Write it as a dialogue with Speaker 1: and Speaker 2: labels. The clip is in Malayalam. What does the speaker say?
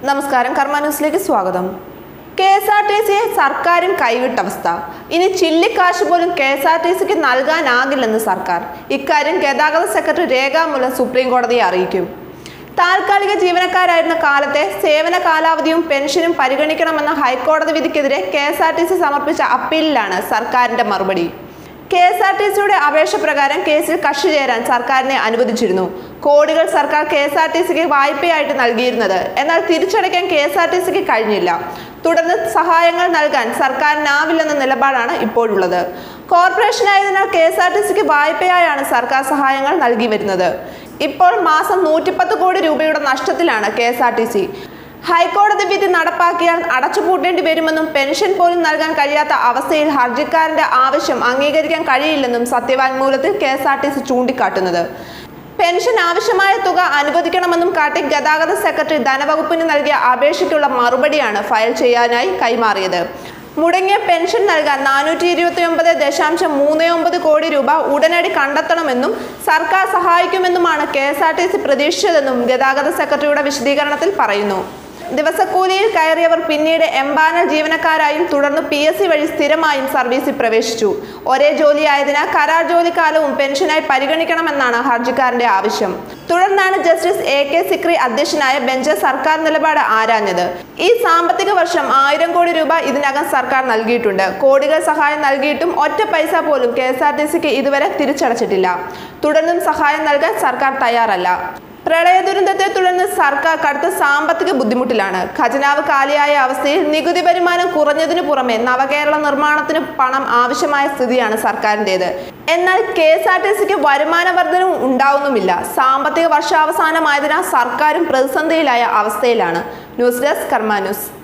Speaker 1: നമസ്കാരം, കർമ്മ ന്യൂസിലേക്ക് സ്വാഗതം. കെഎസ്ആർടിസിയെ സർക്കാരും കൈവിട്ട അവസ്ഥ. ഇനി ചില്ലിക്കാശ് പോലും കെഎസ്ആർടിസിക്ക് നൽകാനാകില്ലെന്ന് സർക്കാർ. ഇക്കാര്യം ഗതാഗത സെക്രട്ടറി രേഖാമൂലം സുപ്രീം കോടതിയെ അറിയിക്കും. താൽക്കാലിക ജീവനക്കാരായിരുന്ന കാലത്തെ സേവന കാലാവധിയും പെൻഷനും പരിഗണിക്കണമെന്ന ഹൈക്കോടതി വിധിക്കെതിരെ കെഎസ്ആർടിസി സമർപ്പിച്ച അപ്പീലിലാണ് സർക്കാരിന്റെ മറുപടി. കെഎസ്ആർടിസിയുടെ അപേക്ഷ പ്രകാരം കേസിൽ കക്ഷി ചേരാൻ സർക്കാരിനെ അനുവദിച്ചിരുന്നു. കോടികൾ സർക്കാർ കെഎസ്ആർടിസിക്ക് വായ്പയായിട്ട് നൽകിയിരുന്നത്. എന്നാൽ തിരിച്ചടയ്ക്കാൻ കെഎസ്ആർടിസിക്ക് കഴിഞ്ഞില്ല. തുടർന്ന് സഹായങ്ങൾ നൽകാൻ സർക്കാരിനാവില്ലെന്ന നിലപാടാണ് ഇപ്പോഴുള്ളത്. കോർപ്പറേഷനായതിനാൽ കെഎസ്ആർടിസിക്ക് വായ്പയായാണ് സർക്കാർ സഹായങ്ങൾ നൽകി വരുന്നത്. ഇപ്പോൾ മാസം 110 കോടി രൂപയുടെ നഷ്ടത്തിലാണ് കെഎസ്ആർടിസി. ഹൈക്കോടതി വിധി നടപ്പാക്കിയാൽ അടച്ചുപൂട്ടേണ്ടി വരുമെന്നും പെൻഷൻ പോലും നൽകാൻ കഴിയാത്ത അവസ്ഥയിൽ ഹർജിക്കാരന്റെ ആവശ്യം അംഗീകരിക്കാൻ കഴിയില്ലെന്നും സത്യവാങ്മൂലത്തിൽ കെഎസ്ആർടിസി ചൂണ്ടിക്കാട്ടുന്നത്. പെൻഷൻ ആവശ്യമായ തുക അനുവദിക്കണമെന്നും കാട്ടി ഗതാഗത സെക്രട്ടറി ധനവകുപ്പിന് നൽകിയ അപേക്ഷയ്ക്കുള്ള മറുപടിയാണ് ഫയൽ ചെയ്യാനായി കൈമാറിയത്. മുടങ്ങിയ പെൻഷൻ നൽകാൻ 429.39 കോടി രൂപ ഉടനടി കണ്ടെത്തണമെന്നും സർക്കാർ സഹായിക്കുമെന്നുമാണ് കെഎസ്ആർടിസി പ്രതീക്ഷിച്ചതെന്നും ഗതാഗത സെക്രട്ടറിയുടെ വിശദീകരണത്തിൽ പറയുന്നു. ദിവസക്കൂലിയിൽ കയറിയവർ പിന്നീട് എംപാനൽ ജീവനക്കാരായും തുടർന്ന് PSC വഴി സ്ഥിരമായും സർവീസിൽ പ്രവേശിച്ചു. ഒരേ ജോലിയായതിനാൽ കരാർ ജോലിക്കാലവും പെൻഷനായി പരിഗണിക്കണമെന്നാണ് ഹർജിക്കാരന്റെ ആവശ്യം. തുടർന്നാണ് ജസ്റ്റിസ് AK സിക്രി അധ്യക്ഷനായ ബെഞ്ച് സർക്കാർ നിലപാട് ആരാഞ്ഞത്. ഈ സാമ്പത്തിക വർഷം 1000 കോടി രൂപ ഇതിനകം സർക്കാർ നൽകിയിട്ടുണ്ട്. കോടികൾ സഹായം നൽകിയിട്ടും ഒറ്റ പൈസ പോലും കെഎസ്ആർടിസിക്ക് ഇതുവരെ തിരിച്ചടച്ചിട്ടില്ല. തുടർന്നും സഹായം നൽകാൻ സർക്കാർ തയ്യാറല്ല. പ്രളയ ദുരന്തത്തെ തുടർന്ന് സർക്കാർ കടുത്ത സാമ്പത്തിക ബുദ്ധിമുട്ടിലാണ്. ഖജനാവ് കാലിയായ അവസ്ഥയിൽ നികുതി വരുമാനം കുറഞ്ഞതിനു പുറമെ നവകേരള നിർമ്മാണത്തിന് പണം ആവശ്യമായ സ്ഥിതിയാണ് സർക്കാരിൻ്റേത്. എന്നാൽ കെഎസ്ആർടിസിക്ക് വരുമാന വർധനവും ഉണ്ടാവുന്നുമില്ല. സാമ്പത്തിക വർഷാവസാനമായതിനാൽ സർക്കാരും പ്രതിസന്ധിയിലായ അവസ്ഥയിലാണ്. ന്യൂസ് ഡെസ്ക്, കർമ്മ ന്യൂസ്.